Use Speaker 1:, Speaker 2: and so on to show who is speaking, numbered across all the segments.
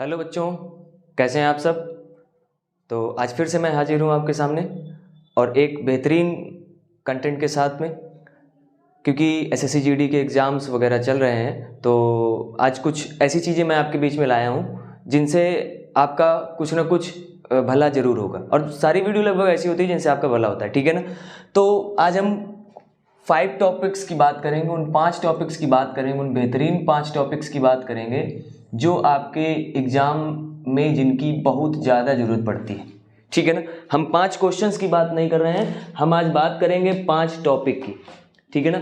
Speaker 1: Hello बच्चों, कैसे हैं आप सब। तो आज फिर से मैं हाजिर हूँ आपके सामने और एक बेहतरीन कंटेंट के साथ में, क्योंकि एसएससी जीडी के एग्ज़ाम्स वगैरह चल रहे हैं। तो आज कुछ ऐसी चीज़ें मैं आपके बीच में लाया हूँ जिनसे आपका कुछ ना कुछ भला ज़रूर होगा, और सारी वीडियो लगभग ऐसी होती है जिनसे आपका भला होता है, ठीक है ना। तो आज हम 5 टॉपिक्स की बात करेंगे, उन 5 टॉपिक्स की बात करेंगे, उन बेहतरीन 5 टॉपिक्स की बात करेंगे जो आपके एग्ज़ाम में जिनकी बहुत ज़्यादा ज़रूरत पड़ती है, ठीक है ना। हम 5 क्वेश्चंस की बात नहीं कर रहे हैं, हम आज बात करेंगे 5 टॉपिक की, ठीक है ना।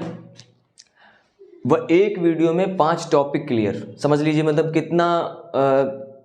Speaker 1: वह एक वीडियो में 5 टॉपिक क्लियर, समझ लीजिए मतलब कितना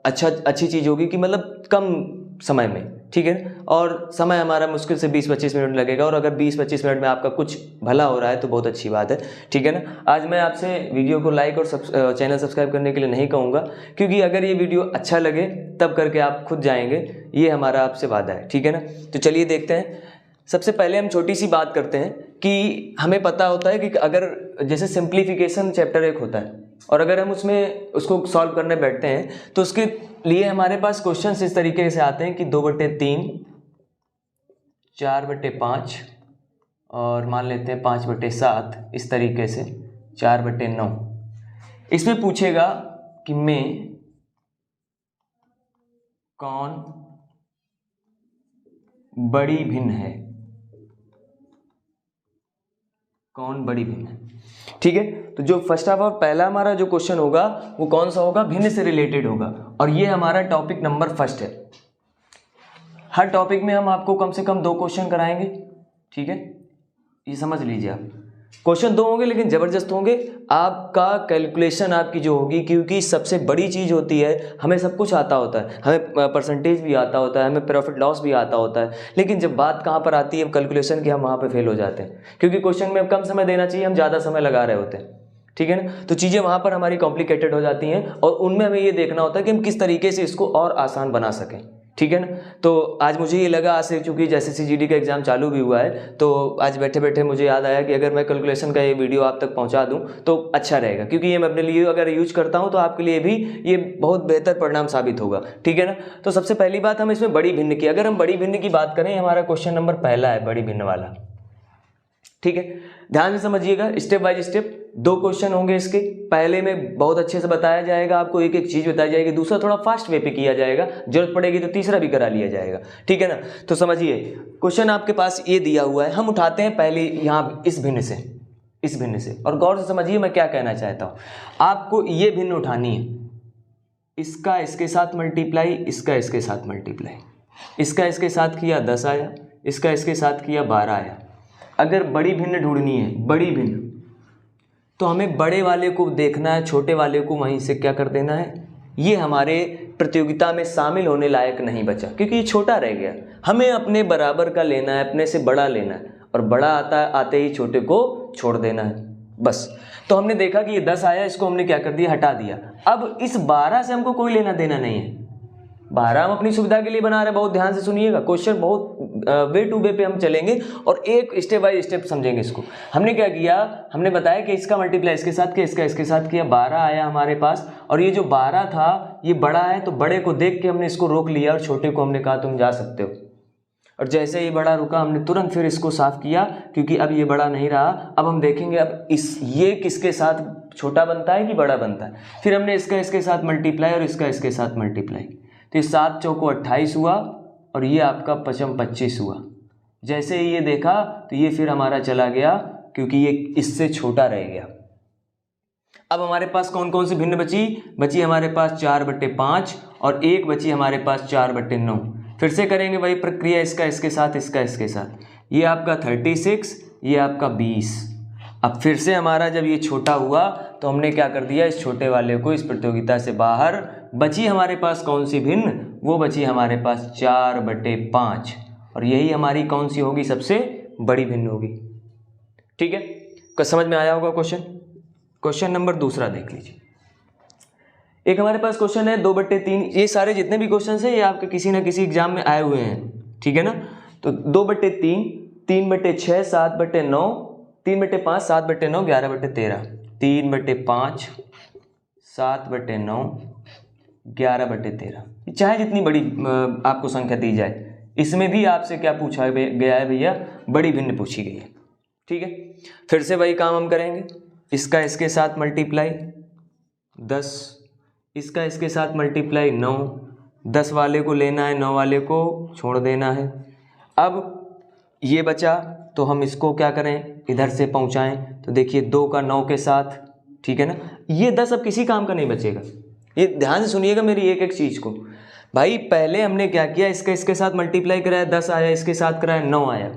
Speaker 1: अच्छी चीज़ होगी कि मतलब कम समय में, ठीक है। और समय हमारा मुश्किल से 20-25 मिनट लगेगा, और अगर 20-25 मिनट में आपका कुछ भला हो रहा है तो बहुत अच्छी बात है, ठीक है ना। आज मैं आपसे वीडियो को लाइक और चैनल सब्सक्राइब करने के लिए नहीं कहूँगा, क्योंकि अगर ये वीडियो अच्छा लगे तब करके आप खुद जाएंगे, ये हमारा आपसे वादा है, ठीक है ना। तो चलिए देखते हैं। सबसे पहले हम छोटी सी बात करते हैं कि हमें पता होता है कि अगर जैसे सिंप्लीफिकेशन चैप्टर 1 होता है, और अगर हम उसको सॉल्व करने बैठते हैं तो उसके लिए हमारे पास क्वेश्चंस इस तरीके से आते हैं कि 2/3, 4/5 और मान लेते हैं 5/7, इस तरीके से 4/9। इसमें पूछेगा कि में कौन बड़ी भिन्न है, कौन बड़ी भिन्न है, ठीक है। तो जो फर्स्ट ऑफ ऑल पहला हमारा जो क्वेश्चन होगा वो कौन सा होगा, भिन्न से रिलेटेड होगा, और ये हमारा टॉपिक नंबर फर्स्ट है। हर टॉपिक में हम आपको कम से कम 2 क्वेश्चन कराएंगे, ठीक है, ये समझ लीजिए आप। क्वेश्चन 2 होंगे लेकिन ज़बरदस्त होंगे। आपका कैलकुलेशन आपकी जो होगी, क्योंकि सबसे बड़ी चीज़ होती है, हमें सब कुछ आता होता है, हमें परसेंटेज भी आता होता है, हमें प्रॉफिट लॉस भी आता होता है, लेकिन जब बात कहाँ पर आती है कैलकुलेशन की, हम वहाँ पे फेल हो जाते हैं, क्योंकि क्वेश्चन में कम समय देना चाहिए, हम ज़्यादा समय लगा रहे होते हैं, ठीक है ना। तो चीज़ें वहाँ पर हमारी कॉम्प्लिकेटेड हो जाती हैं, और उनमें हमें ये देखना होता है कि हम किस तरीके से इसको और आसान बना सकें, ठीक है ना। तो आज मुझे ये लगा, आज से चूँकि जैसे सीजीडी का एग्ज़ाम चालू भी हुआ है, तो आज बैठे बैठे मुझे याद आया कि अगर मैं कैलकुलेशन का ये वीडियो आप तक पहुंचा दूं तो अच्छा रहेगा, क्योंकि ये मैं अपने लिए अगर यूज करता हूं तो आपके लिए भी ये बहुत बेहतर परिणाम साबित होगा, ठीक है ना। तो सबसे पहली बात, हम इसमें बड़ी भिन्न की, अगर हम बड़ी भिन्न की बात करें, हमारा क्वेश्चन नंबर पहला है बड़ी भिन्न वाला, ठीक है। ध्यान से समझिएगा, स्टेप बाय स्टेप 2 क्वेश्चन होंगे इसके। पहले में बहुत अच्छे से बताया जाएगा, आपको एक एक चीज बताई जाएगी, दूसरा थोड़ा फास्ट वे पे किया जाएगा, जरूरत पड़ेगी तो तीसरा भी करा लिया जाएगा, ठीक है ना। तो समझिए, क्वेश्चन आपके पास ये दिया हुआ है, हम उठाते हैं पहले यहाँ इस भिन्न से, और गौर से समझिए मैं क्या कहना चाहता हूँ। आपको ये भिन्न उठानी है, इसका इसके साथ मल्टीप्लाई, इसका इसके साथ मल्टीप्लाई, इसका इसके साथ किया 10 आया, इसका इसके साथ किया 12 आया। अगर बड़ी भिन्न ढूंढनी है, बड़ी भिन्न, तो हमें बड़े वाले को देखना है, छोटे वाले को वहीं से क्या कर देना है, ये हमारे प्रतियोगिता में शामिल होने लायक नहीं बचा, क्योंकि ये छोटा रह गया। हमें अपने बराबर का लेना है, अपने से बड़ा लेना है, और बड़ा आते ही छोटे को छोड़ देना है, बस। तो हमने देखा कि ये 10 आया, इसको हमने क्या कर दिया, हटा दिया। अब इस 12 से हमको कोई लेना देना नहीं है, 12 हम अपनी सुविधा के लिए बना रहे हैं। बहुत ध्यान से सुनिएगा, क्वेश्चन बहुत वे टू वे पे हम चलेंगे, और एक स्टेप बाय स्टेप समझेंगे इसको। हमने क्या किया, हमने बताया कि इसका मल्टीप्लाई इसके साथ किया, इसका इसके साथ किया, 12 आया हमारे पास, और ये जो 12 था ये बड़ा है, तो बड़े को देख के हमने इसको रोक लिया, और छोटे को हमने कहा तुम जा सकते हो। और जैसे ही बड़ा रुका, हमने तुरंत फिर इसको साफ किया, क्योंकि अब ये बड़ा नहीं रहा। अब हम देखेंगे अब ये किसके साथ छोटा बनता है कि बड़ा बनता है। फिर हमने इसका इसके साथ मल्टीप्लाई, और इसका इसके साथ मल्टीप्लाई, तो ये 7 चौको 28 हुआ, और ये आपका 5 25 हुआ। जैसे ही ये देखा तो ये फिर हमारा चला गया, क्योंकि ये इससे छोटा रह गया। अब हमारे पास कौन कौन सी भिन्न बची हमारे पास 4/5, और एक बची हमारे पास 4/9। फिर से करेंगे वही प्रक्रिया, इसका इसके साथ, इसका इसके साथ, ये आपका 36, ये आपका 20। अब फिर से हमारा जब ये छोटा हुआ तो हमने क्या कर दिया, इस छोटे वाले को इस प्रतियोगिता से बाहर। बची हमारे पास कौन सी भिन्न, वो बची हमारे पास 4/5, और यही हमारी कौन सी होगी, सबसे बड़ी भिन्न होगी, ठीक है। क्या समझ में आया होगा क्वेश्चन। क्वेश्चन नंबर दूसरा देख लीजिए। एक हमारे पास क्वेश्चन है 2/3। ये सारे जितने भी क्वेश्चन है ये आपके किसी ना किसी एग्जाम में आए हुए हैं, ठीक है ना। तो 2/3, 3/6, 7/9, 3/5, 7/9, 11/13, 3/5, 7/9, 11/13, चाहे जितनी बड़ी आपको संख्या दी जाए, इसमें भी आपसे क्या पूछा गया है भैया, बड़ी भिन्न पूछी गई है। ठीक है, फिर से वही काम हम करेंगे, इसका इसके साथ मल्टीप्लाई 10, इसका इसके साथ मल्टीप्लाई 9, 10 वाले को लेना है, 9 वाले को छोड़ देना है। अब ये बचा तो हम इसको क्या करें, इधर से पहुंचाएं, तो देखिए 2 का 9 के साथ, ठीक है ना। ये 10 अब किसी काम का नहीं बचेगा, ये ध्यान से सुनिएगा मेरी एक एक चीज़ को। भाई पहले हमने क्या किया, इसका इसके साथ मल्टीप्लाई कराया, 10 आया, इसके साथ कराया 9 आया।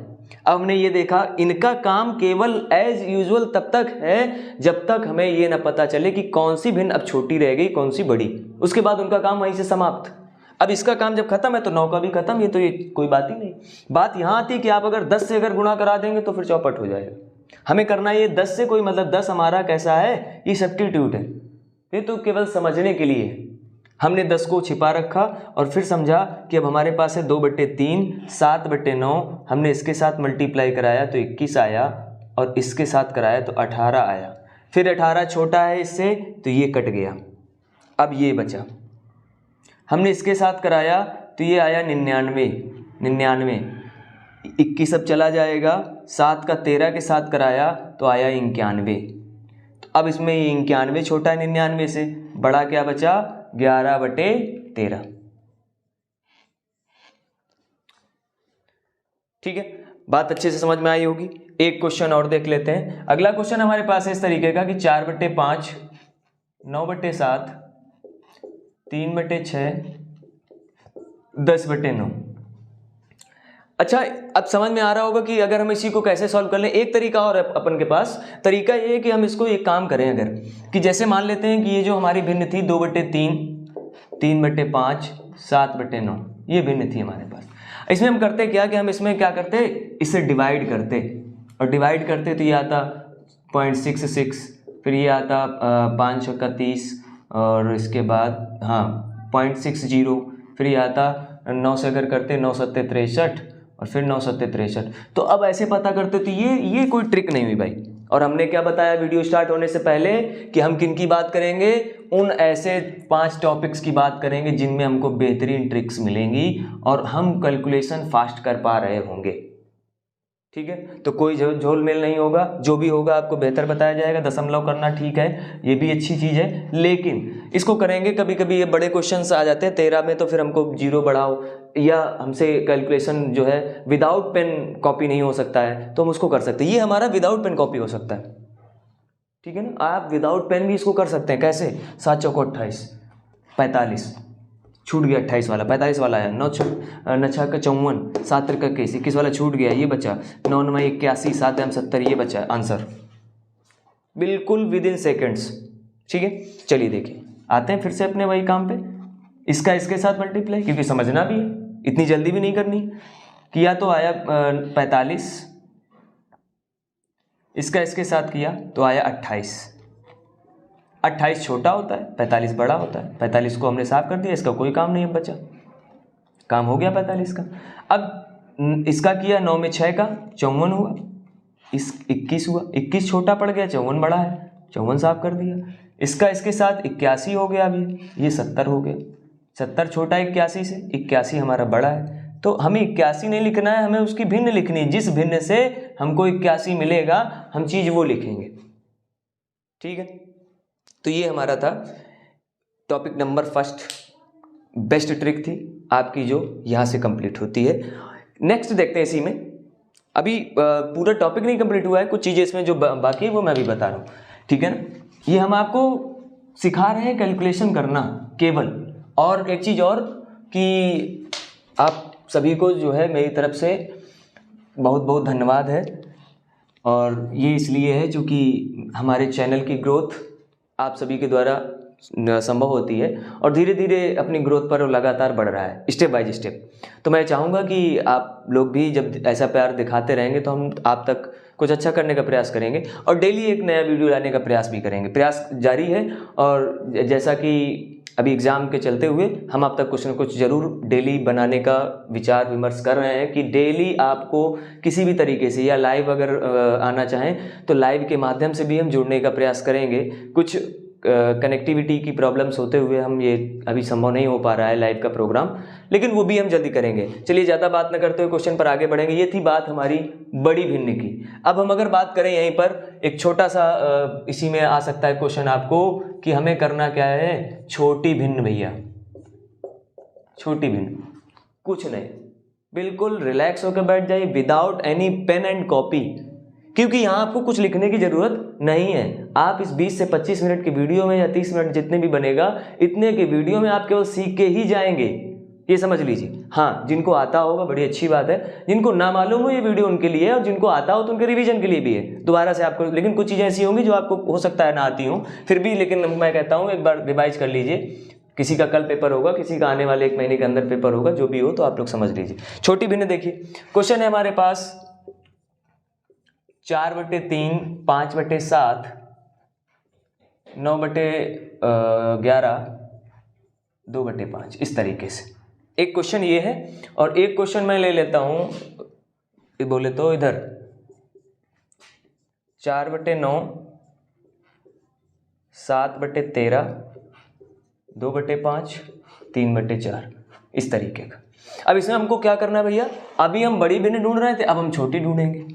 Speaker 1: अब हमने ये देखा इनका काम केवल एज यूजुअल तब तक है जब तक हमें ये ना पता चले कि कौन सी भिन्न अब छोटी रह गई, कौन सी बड़ी, उसके बाद उनका काम वहीं से समाप्त। अब इसका काम जब खत्म है तो 9 का भी खत्म, ये तो ये कोई बात ही नहीं। बात यहाँ आती है कि आप अगर 10 से अगर गुणा करा देंगे तो फिर चौपट हो जाएगा। हमें करना ये 10 से कोई मतलब 10 हमारा कैसा है, ये सब्स्टिट्यूट है, ये तो केवल समझने के लिए है। हमने 10 को छिपा रखा और फिर समझा कि अब हमारे पास है 2/3, 7/9, हमने इसके साथ मल्टीप्लाई कराया तो 21 आया और इसके साथ कराया तो 18 आया। फिर 18 छोटा है इससे तो ये कट गया। अब ये बचा, हमने इसके साथ कराया तो ये आया 99, 21 अब चला जाएगा, 7 का 13 के साथ कराया तो आया 91। तो अब इसमें ये 91 छोटा है 99 से, बड़ा क्या बचा 11/13। ठीक है, बात अच्छे से समझ में आई होगी। एक क्वेश्चन और देख लेते हैं। अगला क्वेश्चन हमारे पास है इस तरीके का कि 4/5, 9/7, 3/6, 10/9। अच्छा, अब समझ में आ रहा होगा कि अगर हम इसी को कैसे सॉल्व कर लें। एक तरीका और है अपन के पास, तरीका ये है कि हम इसको एक काम करें अगर, कि जैसे मान लेते हैं कि ये जो हमारी भिन्न थी 2/3, 3/5, 7/9, ये भिन्न थी हमारे पास। इसमें हम करते क्या कि हम इसमें क्या करते, इसे डिवाइड करते, और डिवाइड करते तो ये आता 0.66, फिर ये आता 5 का 30, और इसके बाद हाँ 0.60, फिर ये आता 9 से अगर करते 9 7 63 और फिर 9 7 63। तो अब ऐसे पता करते तो ये कोई ट्रिक नहीं हुई भाई। और हमने क्या बताया वीडियो स्टार्ट होने से पहले कि हम किन की बात करेंगे, उन ऐसे 5 टॉपिक्स की बात करेंगे जिनमें हमको बेहतरीन ट्रिक्स मिलेंगी और हम कैलकुलेशन फास्ट कर पा रहे होंगे। ठीक है, तो कोई झोल मेल नहीं होगा, जो भी होगा आपको बेहतर बताया जाएगा। दशमलव करना ठीक है, ये भी अच्छी चीज़ है, लेकिन इसको करेंगे कभी कभी ये बड़े क्वेश्चंस आ जाते हैं 13 में, तो फिर हमको 0 बढ़ाओ, या हमसे कैलकुलेशन जो है विदाउट पेन कॉपी नहीं हो सकता है तो हम उसको कर सकते हैं। ये हमारा विदाउट पेन कॉपी हो सकता है, ठीक है ना। आप विदाउट पेन भी इसको कर सकते हैं। कैसे, 7 चौको 28, 45 छूट गया, 28 वाला 45 वाला आया, 9 6 का 54, 7 का 21, 21 वाला छूट गया, ये बचा 9 9 81, 7 70, ये बचा आंसर बिल्कुल विद इन सेकेंड्स। ठीक है, चलिए देखिए आते हैं फिर से अपने वही काम पे। इसका इसके साथ मल्टीप्लाई, क्योंकि समझना भी है, इतनी जल्दी भी नहीं करनी। किया तो आया 45, इसका इसके साथ किया तो आया 28। 28 छोटा होता है, 45 बड़ा होता है। 45 को हमने साफ कर दिया, इसका कोई काम नहीं अब बचा, काम हो गया 45 का। अब इसका किया 9 में 6 का 54 हुआ, इस 21 हुआ, 21 छोटा पड़ गया, 54 बड़ा है, 54 साफ कर दिया। इसका इसके साथ 81 हो गया, अभी ये 70 हो गया, 70 छोटा 81 से, 81 हमारा बड़ा है। तो हमें 81 नहीं लिखना है, हमें उसकी भिन्न लिखनी है। जिस भिन्न से हमको 81 मिलेगा हम चीज़ वो लिखेंगे। ठीक है, तो ये हमारा था topic number first, best trick थी आपकी जो यहाँ से कंप्लीट होती है। नेक्स्ट देखते हैं इसी में। अभी पूरा टॉपिक नहीं कंप्लीट हुआ है, कुछ चीज़ें इसमें जो बाकी है वो मैं अभी बता रहा हूँ। ठीक है ना, ये हम आपको सिखा रहे हैं कैलकुलेशन करना केवल। और एक चीज़ और कि आप सभी को जो है मेरी तरफ से बहुत बहुत धन्यवाद है। और ये इसलिए है क्योंकि हमारे चैनल की ग्रोथ आप सभी के द्वारा संभव होती है और धीरे धीरे अपनी ग्रोथ पर लगातार बढ़ रहा है, स्टेप बाय स्टेप। तो मैं चाहूँगा कि आप लोग भी जब ऐसा प्यार दिखाते रहेंगे तो हम आप तक कुछ अच्छा करने का प्रयास करेंगे और डेली एक नया वीडियो लाने का प्रयास भी करेंगे। प्रयास जारी है और जैसा कि अभी एग्ज़ाम के चलते हुए हम आप तक कुछ न कुछ ज़रूर डेली बनाने का विचार विमर्श कर रहे हैं कि डेली आपको किसी भी तरीके से या लाइव अगर आना चाहें तो लाइव के माध्यम से भी हम जुड़ने का प्रयास करेंगे। कुछ कनेक्टिविटी की प्रॉब्लम्स होते हुए हम ये अभी संभव नहीं हो पा रहा है लाइव का प्रोग्राम, लेकिन वो भी हम जल्दी करेंगे। चलिए ज़्यादा बात न करते हुए क्वेश्चन पर आगे बढ़ेंगे। ये थी बात हमारी बड़ी भिन्न की। अब हम अगर बात करें यहीं पर एक छोटा सा इसी में आ सकता है क्वेश्चन आपको कि हमें करना क्या है, छोटी भिन्न भैया, छोटी भिन्न। कुछ नहीं, बिल्कुल रिलैक्स होकर बैठ जाइए without any pen and copy, क्योंकि यहाँ आपको कुछ लिखने की ज़रूरत नहीं है। आप इस 20 से 25 मिनट की वीडियो में या 30 मिनट जितने भी बनेगा, इतने के वीडियो में आप केवल सीख के ही जाएंगे, ये समझ लीजिए। हाँ, जिनको आता होगा बड़ी अच्छी बात है, जिनको ना मालूम हो ये वीडियो उनके लिए है, और जिनको आता हो तो उनके रिवीजन के लिए भी है दोबारा से आपको। लेकिन कुछ चीज़ें ऐसी होंगी जो आपको हो सकता है ना आती हो, फिर भी लेकिन मैं कहता हूँ एक बार रिवाइज कर लीजिए। किसी का कल पेपर होगा, किसी का आने वाले 1 महीने के अंदर पेपर होगा, जो भी हो तो आप लोग समझ लीजिए। छोटी भिन्न देखिए, क्वेश्चन है हमारे पास 4/3, 5/7, 9/11, 2/5, इस तरीके से एक क्वेश्चन ये है। और एक क्वेश्चन मैं ले लेता हूँ, बोले तो इधर 4/9, 7/13, 2/5, 3/4, इस तरीके का। अब इसमें हमको क्या करना है भैया, अभी हम बड़ी भिन्न ढूंढ रहे थे, अब हम छोटी ढूंढेंगे।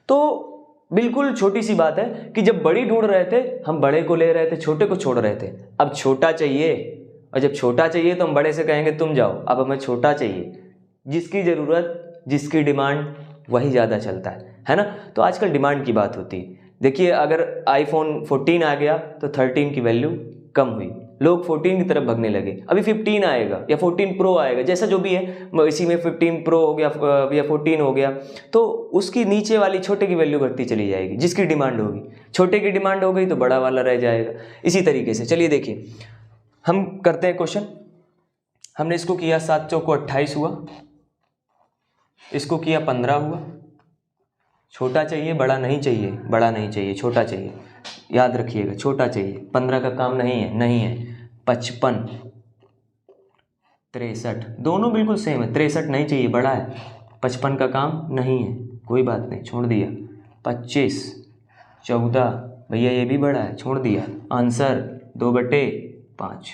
Speaker 1: तो बिल्कुल छोटी सी बात है कि जब बड़ी ढूंढ रहे थे हम बड़े को ले रहे थे, छोटे को छोड़ रहे थे। अब छोटा चाहिए, और जब छोटा चाहिए तो हम बड़े से कहेंगे तुम जाओ, अब हमें छोटा चाहिए। जिसकी ज़रूरत, जिसकी डिमांड, वही ज़्यादा चलता है ना। तो आजकल डिमांड की बात होती है। देखिए, अगर iPhone 14 आ गया तो 13 की वैल्यू कम हुई, लोग 14 की तरफ भागने लगे। अभी 15 आएगा या 14 प्रो आएगा, जैसा जो भी है, इसी में 15 प्रो हो गया या 14 हो गया, तो उसकी नीचे वाली छोटे की वैल्यू बढ़ती चली जाएगी, जिसकी डिमांड होगी। छोटे की डिमांड हो गई तो बड़ा वाला रह जाएगा। इसी तरीके से चलिए देखिए, हम करते हैं क्वेश्चन। हमने इसको किया 7 चौको 28 हुआ, इसको किया 15 हुआ। छोटा चाहिए, बड़ा नहीं चाहिए, बड़ा नहीं चाहिए, छोटा चाहिए। याद रखिएगा, छोटा चाहिए। 15 का काम नहीं है, नहीं है। 55, 63, दोनों बिल्कुल सेम है। 63 नहीं चाहिए, बड़ा है। 55 का काम नहीं है, कोई बात नहीं, छोड़ दिया। 25, 14, भैया ये भी बड़ा है, छोड़ दिया। आंसर 2/5।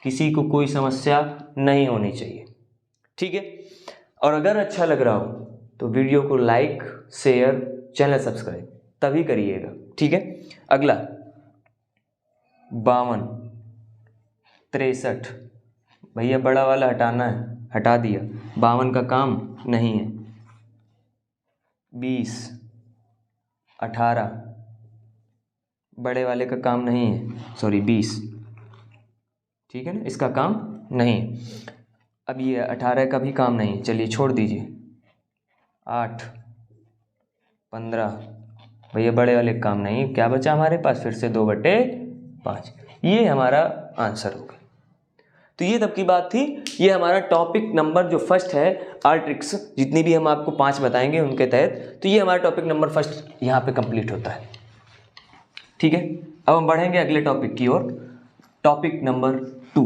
Speaker 1: किसी को कोई समस्या नहीं होनी चाहिए, ठीक है। और अगर अच्छा लग रहा हो तो वीडियो को लाइक, शेयर, चैनल सब्सक्राइब तभी करिएगा, ठीक है। अगला 52, 63, भैया बड़ा वाला हटाना है, हटा दिया। 52 का काम नहीं है। 20, 18, बड़े वाले का काम नहीं है, सॉरी 20, ठीक है ना, इसका काम नहीं है। अब ये 18 का भी काम नहीं है, चलिए छोड़ दीजिए। 8, 15, भैया बड़े वाले काम नहीं, क्या बचा हमारे पास, फिर से 2/5। ये हमारा आंसर होगा। तो ये तब की बात थी। ये हमारा टॉपिक नंबर जो फर्स्ट है, आर ट्रिक्स, जितनी भी हम आपको 5 बताएंगे उनके तहत, तो ये हमारा टॉपिक नंबर फर्स्ट यहाँ पे कंप्लीट होता है, ठीक है। अब हम बढ़ेंगे अगले टॉपिक की ओर, टॉपिक नंबर 2।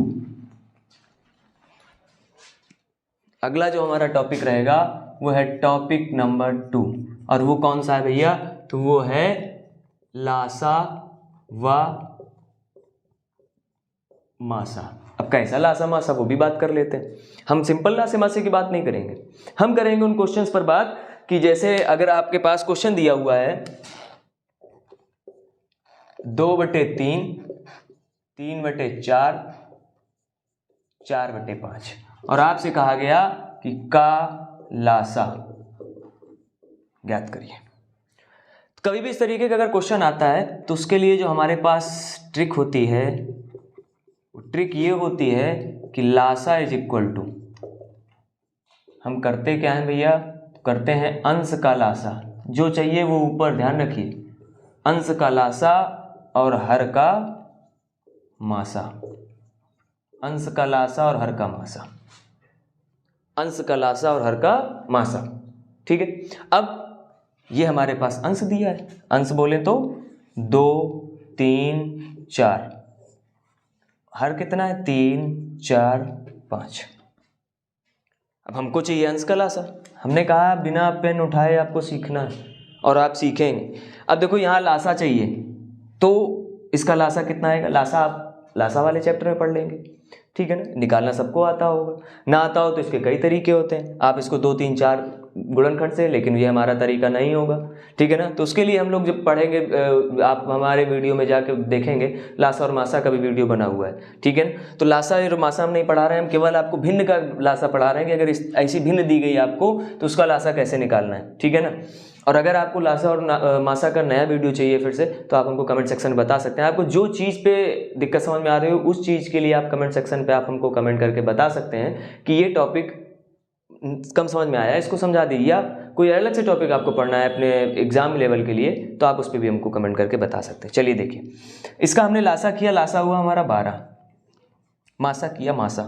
Speaker 1: अगला जो हमारा टॉपिक रहेगा वो है टॉपिक नंबर 2, और वो कौन सा है भैया, तो वो है लासा व मासा। अब कैसा लासा मासा वो भी बात कर लेते हैं। हम सिंपल लासे मासे की बात नहीं करेंगे, हम करेंगे उन क्वेश्चंस पर बात कि जैसे अगर आपके पास क्वेश्चन दिया हुआ है 2/3, 3/4, 4/5, और आपसे कहा गया कि का लासा ज्ञात करिए। कभी भी इस तरीके का अगर क्वेश्चन आता है तो उसके लिए जो हमारे पास ट्रिक होती है, ट्रिक ये होती है कि लासा इज इक्वल टू, हम करते क्या है भैया, करते हैं अंश का लासा। जो चाहिए वो ऊपर ध्यान रखिए, अंश का लासा और हर का मासा, अंश का लासा और हर का मासा, अंश का लासा और हर का मासा, ठीक है। अब ये हमारे पास अंश दिया है, अंश बोले तो 2, 3, 4, हर कितना है 3, 4, 5। अब हमको चाहिए अंश का लासा। हमने कहा बिना पेन उठाए आपको सीखना है और आप सीखेंगे। अब देखो यहाँ लासा चाहिए तो इसका लासा कितना आएगा, लासा आप लासा वाले चैप्टर में पढ़ लेंगे, ठीक है ना। निकालना सबको आता होगा, ना आता हो तो इसके कई तरीके होते हैं, आप इसको 2 3 4 गुणनखंड से, लेकिन ये हमारा तरीका नहीं होगा, ठीक है ना। तो उसके लिए हम लोग जब पढ़ेंगे, आप हमारे वीडियो में जाके देखेंगे, लासा और मासा का भी वीडियो बना हुआ है, ठीक है ना। तो लासा और मासा हम नहीं पढ़ा रहे हैं, हम केवल आपको भिन्न का लासा पढ़ा रहे हैं कि अगर ऐसी भिन्न दी गई आपको तो उसका लासा कैसे निकालना है, ठीक है ना। और अगर आपको लासा और मासा का नया वीडियो चाहिए फिर से, तो आप हमको कमेंट सेक्शन में बता सकते हैं। आपको जो चीज़ पे दिक्कत समझ में आ रही हो उस चीज़ के लिए आप कमेंट सेक्शन पे आप हमको कमेंट करके बता सकते हैं कि ये टॉपिक कम समझ में आया, इसको समझा दीजिए। या कोई अलग से टॉपिक आपको पढ़ना है अपने एग्जाम लेवल के लिए, तो आप उस पर भी हमको कमेंट करके बता सकते हैं। चलिए देखिए, इसका हमने लासा किया, लासा हुआ हमारा 12, मासा किया मासा।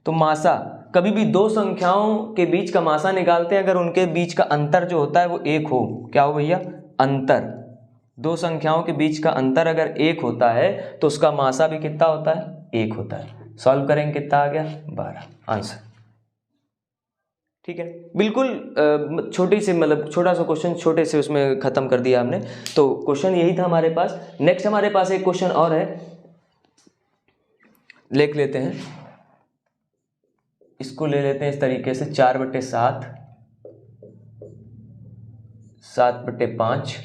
Speaker 1: तो मासा, कभी भी दो संख्याओं के बीच का मासा निकालते हैं अगर उनके बीच का अंतर जो होता है वो 1 हो। क्या हो भैया, अंतर। दो संख्याओं के बीच का अंतर अगर 1 होता है तो उसका मासा भी कितना होता है, 1 होता है। सॉल्व करेंगे, कितना आ गया, 12 आंसर, ठीक है। बिल्कुल छोटी सी, मतलब छोटा सा क्वेश्चन, छोटे से उसमें खत्म कर दिया हमने। तो क्वेश्चन यही था हमारे पास। नेक्स्ट हमारे पास एक क्वेश्चन और है, लिख लेते हैं, इसको ले लेते हैं इस तरीके से, 4/7, 7/5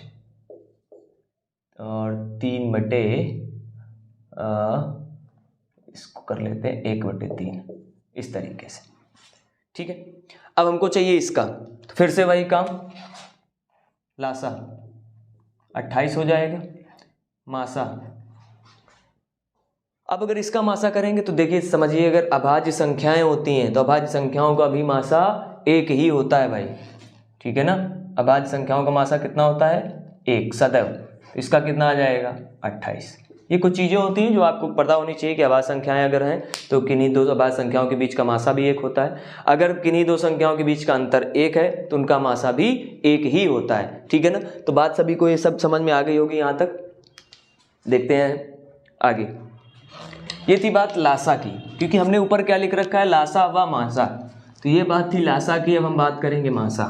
Speaker 1: और 3 इसको कर लेते हैं 1/3, इस तरीके से, ठीक है। अब हमको चाहिए इसका, तो फिर से वही काम, लासा 28 हो जाएगा, मासा। अब अगर इसका मासा करेंगे तो देखिए, समझिए, अगर अभाज्य संख्याएं होती हैं तो अभाज्य संख्याओं का भी मासा 1 ही होता है भाई, ठीक है ना। अभाज्य संख्याओं का मासा कितना होता है, 1 सदैव। इसका कितना आ जाएगा, 28। ये कुछ चीज़ें होती हैं जो आपको पता होनी चाहिए कि अभाज्य संख्याएं अगर हैं तो किन्हीं दो अभाज्य संख्याओं के बीच का मासा भी 1 होता है। अगर किन्हीं दो संख्याओं के बीच का अंतर 1 है तो उनका मासा भी 1 ही होता है, ठीक है ना। तो बात सभी को ये सब समझ में आ गई होगी यहाँ तक। देखते हैं आगे। ये थी बात लासा की, क्योंकि हमने ऊपर क्या लिख रखा है, लासा व मासा। तो ये बात थी लासा की। अब हम बात करेंगे मासा।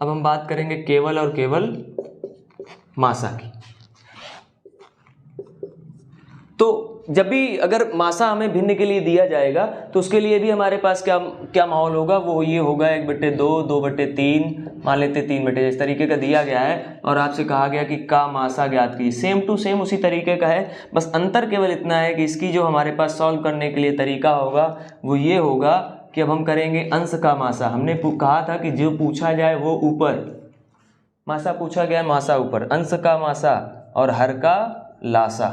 Speaker 1: अब हम बात करेंगे केवल और केवल मासा की। तो जब भी अगर मासा हमें भिन्न के लिए दिया जाएगा तो उसके लिए भी हमारे पास क्या क्या माहौल होगा, वो ये होगा 1/2, 2/3, मान लेते 3/, इस तरीके का दिया गया है और आपसे कहा गया कि का मासा ज्ञात कीजिए। सेम टू सेम उसी तरीके का है, बस अंतर केवल इतना है कि इसकी जो हमारे पास सॉल्व करने के लिए तरीका होगा वो ये होगा कि अब हम करेंगे अंश का मासा। हमने कहा था कि जो पूछा जाए वो ऊपर, मासा पूछा गया, मासा ऊपर, अंश का मासा और हर का लासा,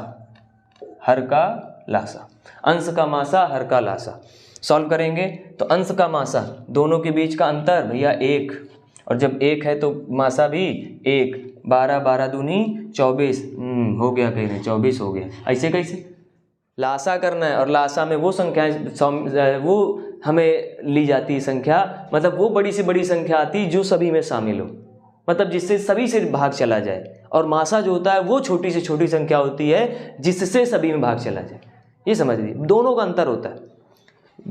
Speaker 1: हर का लासा, अंश का मासा, हर का लासा। सॉल्व करेंगे तो अंश का मासा, दोनों के बीच का अंतर भैया 1, और जब 1 है तो मासा भी 1। 12 12 दूनी 24, हो गया, कहीं नहीं 24 हो गया। ऐसे कैसे लासा करना है, और लासा में वो संख्या वो हमें ली जाती है संख्या, मतलब वो बड़ी से बड़ी संख्या आती है जो सभी में शामिल हो, मतलब जिससे सभी से भाग चला जाए। और मासा जो होता है वो छोटी से छोटी संख्या होती है जिससे सभी में भाग चला जाए। ये समझ लीजिए, दोनों का अंतर होता है।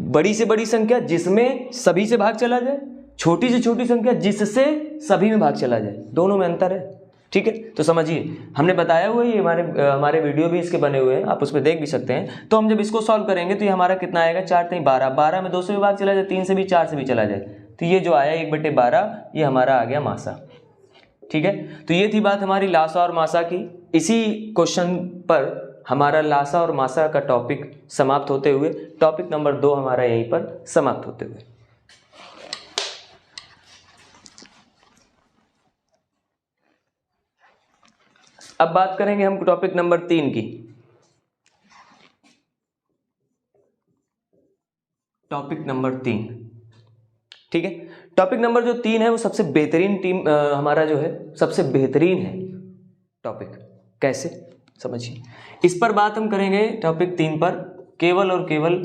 Speaker 1: बड़ी से बड़ी संख्या जिसमें सभी से भाग चला जाए, छोटी से छोटी संख्या जिससे सभी में भाग चला जाए, दोनों में अंतर है, ठीक है। तो समझिए, हमने बताया हुआ है, हमारे वीडियो भी इसके बने हुए हैं, आप उस पर देख भी सकते हैं। तो हम जब इसको सॉल्व करेंगे तो ये हमारा कितना आएगा, 4 3 12, 12 में 2 से भी भाग चला जाए, 3 से भी, 4 से भी चला जाए, तो ये जो आया 1/12, ये हमारा आ गया मासा, ठीक है। तो ये थी बात हमारी लासा और मासा की। इसी क्वेश्चन पर हमारा लासा और मासा का टॉपिक समाप्त होते हुए, टॉपिक नंबर 2 हमारा यहीं पर समाप्त होते हुए। अब बात करेंगे हम टॉपिक नंबर 3 की। टॉपिक नंबर 3, ठीक है। टॉपिक नंबर जो 3 है वो सबसे बेहतरीन हमारा जो है सबसे बेहतरीन है टॉपिक। कैसे, समझिए। इस पर बात हम करेंगे टॉपिक 3 पर, केवल और केवल,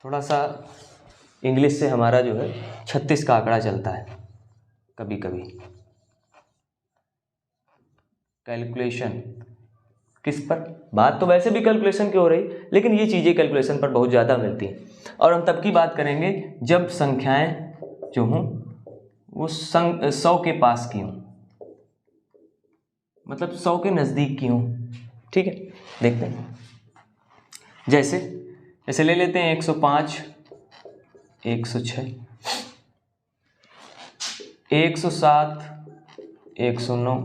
Speaker 1: थोड़ा सा इंग्लिश से हमारा जो है 36 का आंकड़ा चलता है कभी कभी, कैलकुलेशन किस पर? बात तो वैसे भी कैलकुलेशन की हो रही, लेकिन ये चीज़ें कैलकुलेशन पर बहुत ज़्यादा मिलती हैं। और हम तब की बात करेंगे जब संख्याएं जो हों वो 100 के पास की हों, मतलब 100 के नज़दीक की हों। ठीक है, देखते हैं। जैसे ले लेते हैं 105, 106, 107, 109।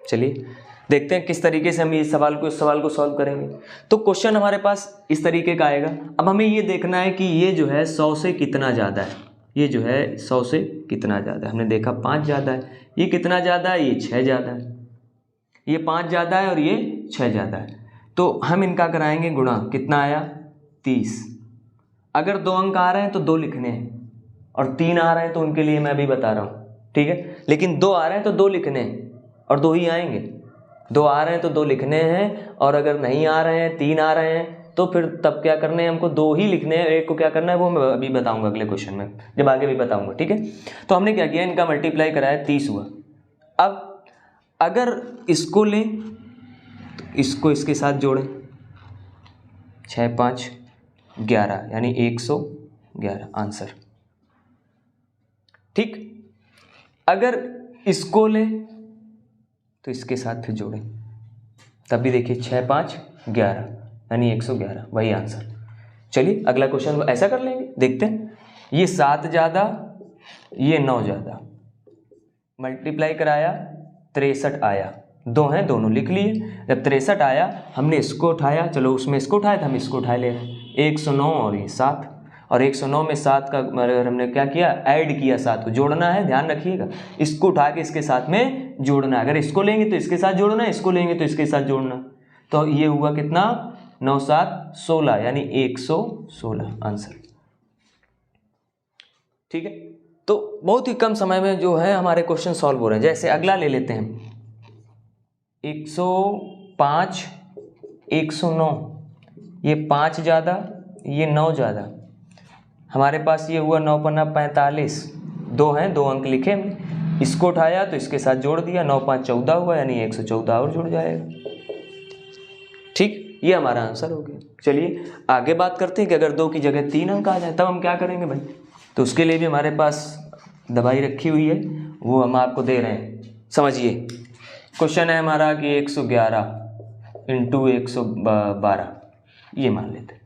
Speaker 1: चलिए देखते हैं किस तरीके से हम इस सवाल को सॉल्व करेंगे। तो क्वेश्चन हमारे पास इस तरीके का आएगा। अब हमें ये देखना है कि ये जो है 100 से कितना ज़्यादा है, ये जो है 100 से कितना ज़्यादा है। हमने देखा 5 ज़्यादा है, ये कितना ज़्यादा है, ये 6 ज़्यादा है, ये 5 ज़्यादा है और ये 6 ज़्यादा है। तो हम इनका कराएंगे गुणा, कितना आया 30। अगर 2 अंक आ रहे हैं तो 2 लिखने हैं, और 3 आ रहे हैं तो उनके लिए मैं भी बता रहा हूँ, ठीक है। लेकिन 2 आ रहे हैं तो 2 लिखने हैं और 2 ही आएंगे। 2 आ रहे हैं तो 2 लिखने हैं, और अगर नहीं आ रहे हैं, 3 आ रहे हैं, तो फिर तब क्या करने हैं, हमको 2 ही लिखने हैं। एक को क्या करना है वो मैं अभी बताऊंगा अगले क्वेश्चन में, जब आगे भी बताऊंगा, ठीक है। तो हमने क्या किया, इनका मल्टीप्लाई कराया, 30 हुआ। अब अगर इसको लें तो इसको इसके साथ जोड़ें, 6 5 11 यानी 111 आंसर। ठीक, अगर इसको लें तो इसके साथ फिर जोड़ें, तब भी देखिए 6 5 11 यानी 111, वही आंसर। चलिए अगला क्वेश्चन ऐसा कर लेंगे, देखते हैं। ये 7 ज़्यादा, ये 9 ज़्यादा, मल्टीप्लाई कराया 63 आया, 2 हैं दोनों लिख लिए। जब 63 आया हमने इसको उठाया, चलो उसमें इसको उठाया था, हम इसको उठाए ले रहे हैं, 109 और ये 7, और 109 में 7 का हमने क्या किया, ऐड किया, 7 को जोड़ना है, ध्यान रखिएगा। इसको उठा के इसके साथ में जोड़ना है, अगर इसको लेंगे तो इसके साथ जोड़ना है, इसको लेंगे तो इसके साथ जोड़ना। तो ये हुआ कितना, 9 7 16 यानी 116 आंसर। ठीक है, तो बहुत ही कम समय में जो है हमारे क्वेश्चन सॉल्व हो रहे हैं। जैसे अगला ले लेते हैं 105 109, ये 5 ज़्यादा, ये 9 ज़्यादा, हमारे पास ये हुआ 9 पन्ना 45, 2 हैं 2 अंक लिखे हमने, इसको उठाया तो इसके साथ जोड़ दिया, 9 5 14 हुआ यानी 114 और जुड़ जाएगा। ठीक, ये हमारा आंसर हो गया। चलिए आगे बात करते हैं कि अगर 2 की जगह 3 अंक आ जाए तब हम क्या करेंगे भाई। तो उसके लिए भी हमारे पास दवाई रखी हुई है, वो हम आपको दे रहे हैं। समझिए, क्वेश्चन है हमारा कि 111 इंटू 112, ये मान लेते हैं।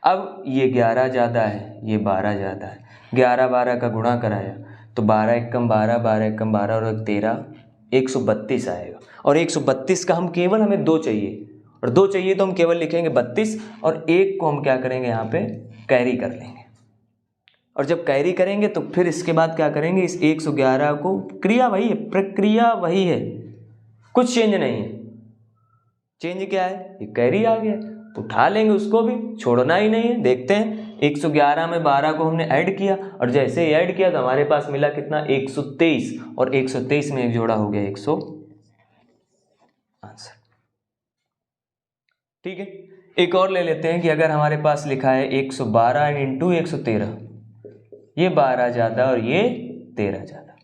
Speaker 1: अब ये 11 ज़्यादा है, ये 12 ज़्यादा है, 11 12 का गुणा कराया तो 12 एकम 12, 12 एकम 12 और 13, 132 आएगा। और 132 का हमें 2 चाहिए, और 2 चाहिए तो हम केवल लिखेंगे 32, और 1 को हम क्या करेंगे यहाँ पे कैरी कर लेंगे। और जब कैरी करेंगे तो फिर इसके बाद क्या करेंगे, इस 111 को, क्रिया वही है, प्रक्रिया वही है, कुछ चेंज नहीं है। चेंज क्या है, ये कैरी आ गया, उठा लेंगे उसको भी, छोड़ना ही नहीं है। देखते हैं 111 में 12 को हमने ऐड किया, और जैसे ही ऐड किया तो हमारे पास मिला कितना, 123, और 123 में एक जोड़ा हो गया 100 आंसर। ठीक है, एक और ले लेते हैं कि अगर हमारे पास लिखा है 112 इंटू 113, ये 12 ज़्यादा और ये 13 ज़्यादा,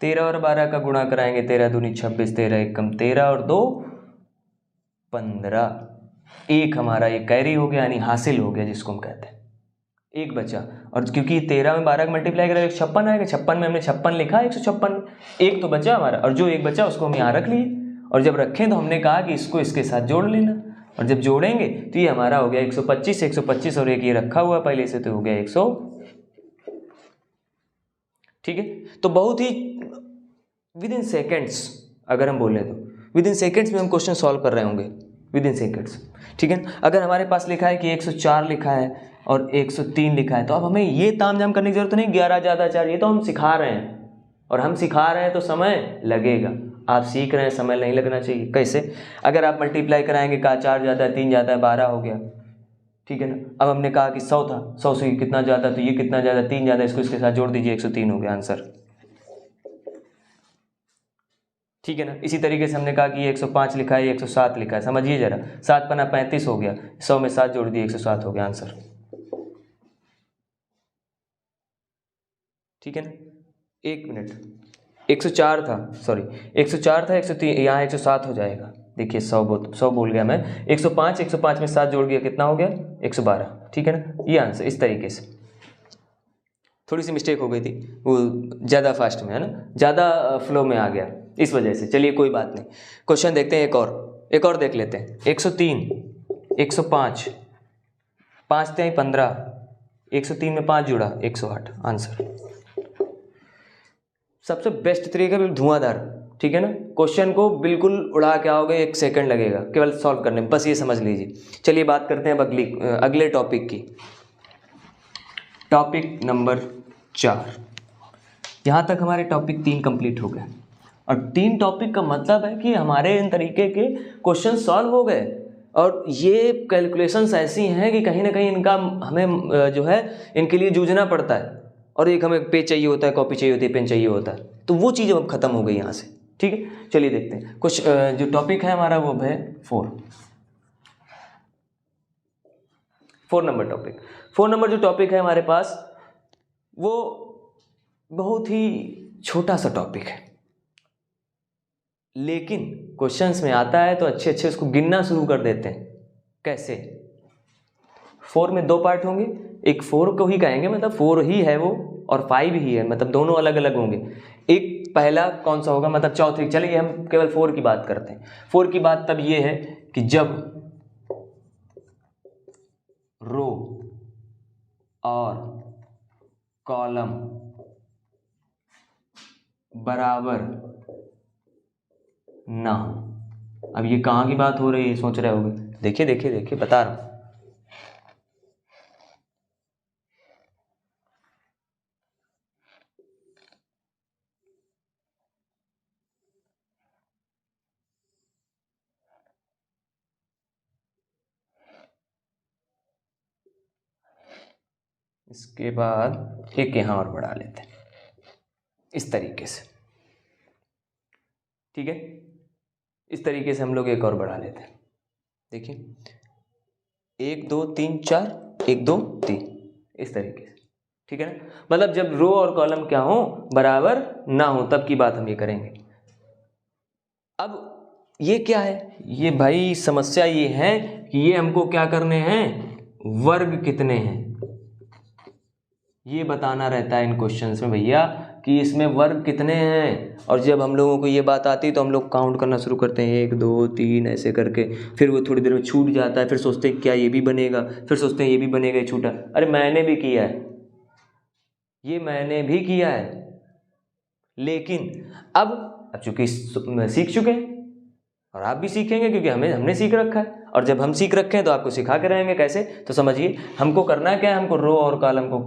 Speaker 1: 13 और 12 का गुणा कराएंगे, 13 दूनी 26, 13 एकम 13 और 2 15, एक हमारा ये कैरी हो गया यानी हासिल हो गया, जिसको हम कहते हैं। एक बचा, और क्योंकि 13 में 12 का मल्टीप्लाई करेंगे 56 आएगा, 56 में हमने 56 लिखा, 156, एक तो बचा हमारा, और जो एक बचा उसको हम यहाँ रख लिए। और जब रखें तो हमने कहा कि इसको इसके साथ जोड़ लेना, और जब जोड़ेंगे तो ये हमारा हो गया 125, 125 और एक ये रखा हुआ पहले से, तो हो गया 100। ठीक है, तो बहुत ही विद इन सेकेंड्स, अगर हम बोले तो विद इन सेकेंड्स में हम क्वेश्चन सॉल्व कर रहे होंगे, विद इन सेकेंड्स। ठीक है, अगर हमारे पास लिखा है कि 104 लिखा है और 103 लिखा है, तो अब हमें ये तामझाम करने की जरूरत नहीं, 11 ज़्यादा 4, ये तो हम सिखा रहे हैं, और हम सिखा रहे हैं तो समय लगेगा। आप सीख रहे हैं, समय नहीं लगना चाहिए। कैसे, अगर आप मल्टीप्लाई कराएंगे, कहा 4 ज़्यादा है, 3 ज़्यादा है, 12 हो गया, ठीक है ना। अब हमने कहा कि 100 था, 100 से कितना ज़्यादा, तो ये कितना ज़्यादा, 3 ज़्यादा, इसको इसके साथ जोड़ दीजिए, 103 हो गया आंसर। ठीक है ना। इसी तरीके से हमने कहा कि ये 105 लिखा है, 107 लिखा है, समझिए जरा, 7 पन्ना 35 हो गया, 100 में 7 जोड़ दिए, 107 हो गया आंसर। ठीक है ना, 1 मिनट। 104 था, सॉरी 104 था, 103, यहाँ 107 हो जाएगा। देखिए 100 बोल गया मैं, 105, 105 में 7 जोड़ गया, कितना हो गया 112, ठीक है ना। ये आंसर इस तरीके से। थोड़ी सी मिस्टेक हो गई थी, वो ज़्यादा फास्ट में है ना, ज़्यादा फ्लो में आ गया इस वजह से। चलिए कोई बात नहीं, क्वेश्चन देखते हैं, एक और देख लेते हैं। 103, 105, 5 3 15, 103 में 5 जुड़ा 108, आंसर। सबसे बेस्ट तरीका बिल्कुल धुआंधार, ठीक है ना। क्वेश्चन को बिल्कुल उड़ा के आओगे, 1 सेकंड लगेगा केवल सॉल्व करने में, बस ये समझ लीजिए। चलिए बात करते हैं अब अगले टॉपिक की। Topic number 4। यहाँ तक हमारे टॉपिक 3 कंप्लीट हो गए, और 3 टॉपिक का मतलब है कि हमारे इन तरीके के क्वेश्चन सॉल्व हो गए। और ये कैलकुलेशंस ऐसी हैं कि कहीं ना कहीं इनका हमें जो है इनके लिए जूझना पड़ता है, और एक हमें पेज चाहिए होता है, कॉपी चाहिए होती है, पेन चाहिए होता है, तो वो चीज़ अब खत्म हो गई यहाँ से, ठीक है। चलिए देखते हैं कुछ जो टॉपिक है हमारा वो है 4 नंबर टॉपिक। 4 नंबर जो टॉपिक है हमारे पास वो बहुत ही छोटा सा टॉपिक है, लेकिन क्वेश्चंस में आता है तो अच्छे अच्छे उसको गिनना शुरू कर देते हैं। कैसे? 4 में 2 पार्ट होंगे, एक 4 को ही कहेंगे, मतलब 4 ही है वो, और 5 ही है, मतलब दोनों अलग अलग होंगे। एक पहला कौन सा होगा, मतलब चौथी, चलिए हम केवल 4 की बात करते हैं। 4 की बात तब ये है कि जब रो और कॉलम बराबर ना हो। अब ये कहाँ की बात हो रही है सोच रहे होगे, देखिए देखिए देखिए बता रहा हूं। इसके बाद एक यहाँ और बढ़ा लेते हैं इस तरीके से, ठीक है। इस तरीके से हम लोग एक और बढ़ा लेते हैं। देखिए 1 2 3 4, 1 2 3, इस तरीके से, ठीक है ना। मतलब जब रो और कॉलम क्या हो, बराबर ना हो, तब की बात हम ये करेंगे। अब ये क्या है, ये भाई समस्या ये है कि ये हमको क्या करने हैं, वर्ग कितने हैं ये बताना रहता है इन क्वेश्चंस में भैया, कि इसमें वर्ग कितने हैं। और जब हम लोगों को ये बात आती है तो हम लोग काउंट करना शुरू करते हैं, 1 2 3 ऐसे करके, फिर वो थोड़ी देर में छूट जाता है, फिर सोचते हैं क्या ये भी बनेगा, फिर सोचते हैं ये भी बनेगा, ये छूटा। अरे मैंने भी किया है, ये मैंने भी किया है, लेकिन अब चूंकि सीख चुके हैं, और आप भी सीखेंगे क्योंकि हमने सीख रखा है। और जब हम सीख रखे हैं तो आपको सिखा के रहेंगे। कैसे? तो समझिए हमको करना क्या है, हमको रो और कॉलम को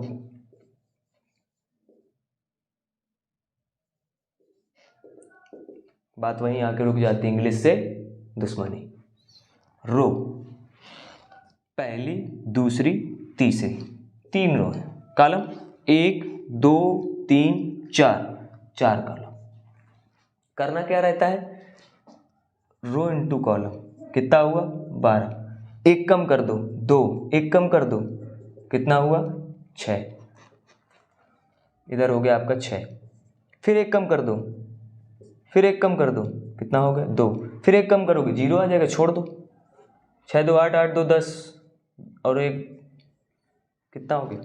Speaker 1: बात वहीं आके रुक जाती है, इंग्लिश से दुश्मनी। रो पहली, दूसरी, तीसरी, 3 रो है। Column 1 2 3 4, 4 column. करना क्या रहता है, रो इंटू कॉलम, कितना हुआ 12, एक कम कर दो 2, एक कम कर दो, कितना हुआ 6, इधर हो गया आपका 6, फिर एक कम कर दो, फिर एक कम कर दो, कितना हो गया 2, फिर एक कम करोगे 0 आ जाएगा, छोड़ दो। 6 2 8, 8 2 10, और एक कितना हो गया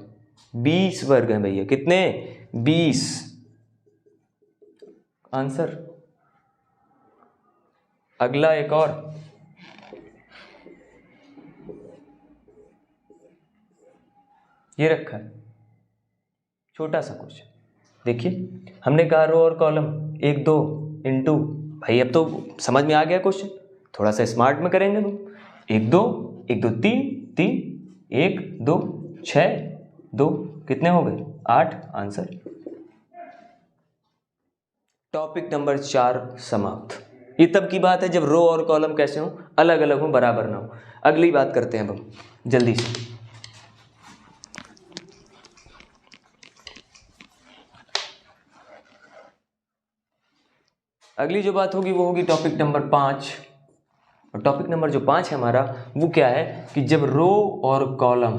Speaker 1: 20 वर्ग हैं भैया, कितने 20, आंसर। अगला एक और, ये रखा है छोटा सा कुछ, देखिए हमने कहा रो और कॉलम 1 2 इंटू, भाई अब तो समझ में आ गया क्वेश्चन, थोड़ा सा स्मार्ट में करेंगे तुम। 1 2 1 2 3 3, 1 2 6 2, कितने हो गए 8, आंसर। टॉपिक नंबर 4 समाप्त। ये तब की बात है जब रो और कॉलम कैसे हो, अलग अलग हो, बराबर ना हो। अगली बात करते हैं अब हम जल्दी से। अगली जो बात होगी वो होगी टॉपिक नंबर 5। और टॉपिक नंबर जो 5 है हमारा, वो क्या है कि जब रो और कॉलम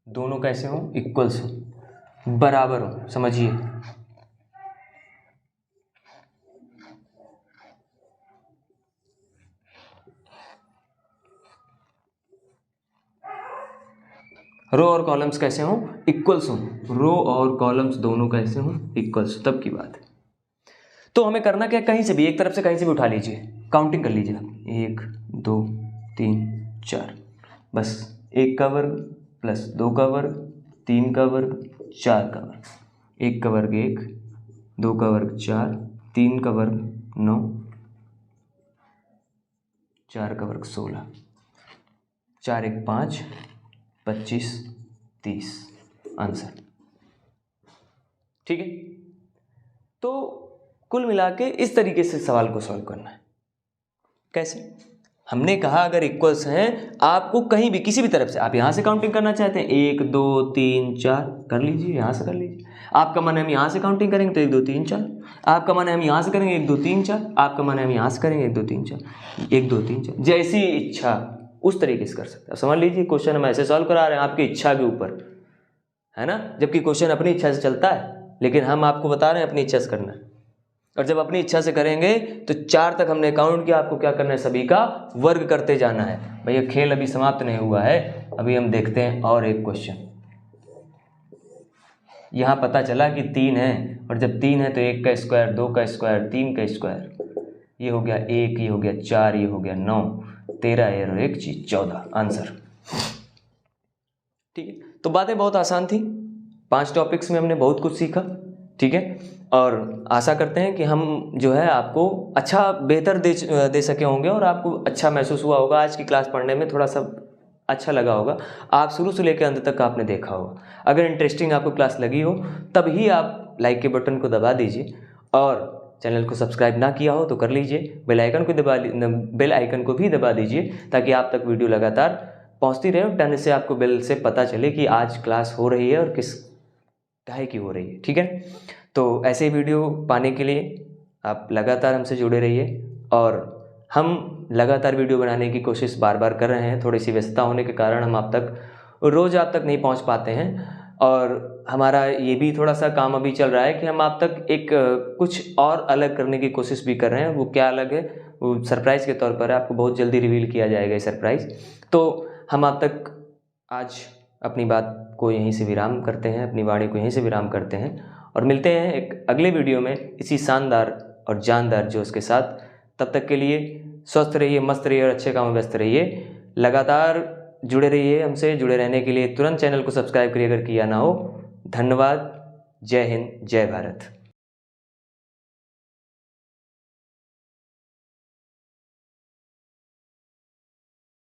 Speaker 1: दोनों कैसे हो, इक्वल्स हो। बराबर हो, समझिए। रो और कॉलम्स कैसे हों, इक्वल्स हों, रो और कॉलम्स दोनों कैसे हों, इक्वल्स, तब की बात है। तो हमें करना क्या, कहीं से भी, एक तरफ से कहीं से भी उठा लीजिए, काउंटिंग कर लीजिए, 1 2 3 4, बस 1 का वर्ग प्लस 2 का वर्ग, 3 का वर्ग, 4 का वर्ग, 1 का वर्ग 1, 2 का वर्ग 4, 3 का वर्ग 9, 4 का वर्ग 16, 4 1 5, 25 30 आंसर। ठीक है, तो कुल मिला के इस तरीके से सवाल को सॉल्व करना है। कैसे, हमने कहा अगर इक्वल्स हैं, आपको कहीं भी किसी भी तरफ से, आप यहाँ से काउंटिंग करना चाहते हैं 1 2 3 4 कर लीजिए, यहाँ से कर लीजिए। आपका मन है हम यहाँ से काउंटिंग करेंगे तो 1 2 3 4, आपका मन है हम यहाँ से करेंगे 1 2 3 4, आपका मन है हम यहाँ से करेंगे 1 2 3 4, 1 2 3 4, जैसी इच्छा उस तरीके से कर सकते हैं। समझ लीजिए क्वेश्चन हम ऐसे सॉल्व करा रहे हैं आपकी इच्छा के ऊपर, है ना, जबकि क्वेश्चन अपनी इच्छा से चलता है, लेकिन हम आपको बता रहे हैं अपनी इच्छा से करना है। और जब अपनी इच्छा से करेंगे तो 4 तक हमने काउंट किया, आपको क्या करना है, सभी का वर्ग करते जाना है। भैया खेल अभी समाप्त नहीं हुआ है, अभी हम देखते हैं और एक क्वेश्चन। यहाँ पता चला कि 3 है, और जब 3 है तो 1 का स्क्वायर, 2 का स्क्वायर, 3 का स्क्वायर, ये हो गया 1, ये हो गया 4, ये हो गया 9, 13 और 1 चीज 14 आंसर। ठीक है, तो बातें बहुत आसान थी, 5 टॉपिक्स में हमने बहुत कुछ सीखा। ठीक है, और आशा करते हैं कि हम जो है आपको अच्छा बेहतर दे सके होंगे, और आपको अच्छा महसूस हुआ होगा, आज की क्लास पढ़ने में थोड़ा सा अच्छा लगा होगा, आप शुरू से लेकर अंत तक आपने देखा होगा। अगर इंटरेस्टिंग आपको क्लास लगी हो तभी आप लाइक के बटन को दबा दीजिए, और चैनल को सब्सक्राइब ना किया हो तो कर लीजिए, बेल आइकन को भी दबा दीजिए, ताकि आप तक वीडियो लगातार पहुंचती रहे, और टन से आपको बेल से पता चले कि आज क्लास हो रही है और किस ढाई की हो रही है। ठीक है, तो ऐसे वीडियो पाने के लिए आप लगातार हमसे जुड़े रहिए, और हम लगातार वीडियो बनाने की कोशिश बार बार कर रहे हैं। थोड़ी सी व्यस्तता होने के कारण हम रोज़ आप तक नहीं पहुंच पाते हैं, और हमारा ये भी थोड़ा सा काम अभी चल रहा है कि हम आप तक एक कुछ और अलग करने की कोशिश भी कर रहे हैं। वो क्या अलग है, वो सरप्राइज़ के तौर पर है, आपको बहुत जल्दी रिवील किया जाएगा ये सरप्राइज़। तो हम आप तक आज अपनी बात को यहीं से विराम करते हैं, अपनी वाणी को यहीं से विराम करते हैं, और मिलते हैं एक अगले वीडियो में इसी शानदार और जानदार जोश के साथ। तब तक के लिए स्वस्थ रहिए, मस्त रहिए और अच्छे काम में व्यस्त रहिए। लगातार जुड़े रहिए हमसे। जुड़े रहने के लिए तुरंत चैनल को सब्सक्राइब करिए अगर किया ना हो। धन्यवाद। जय हिंद, जय भारत।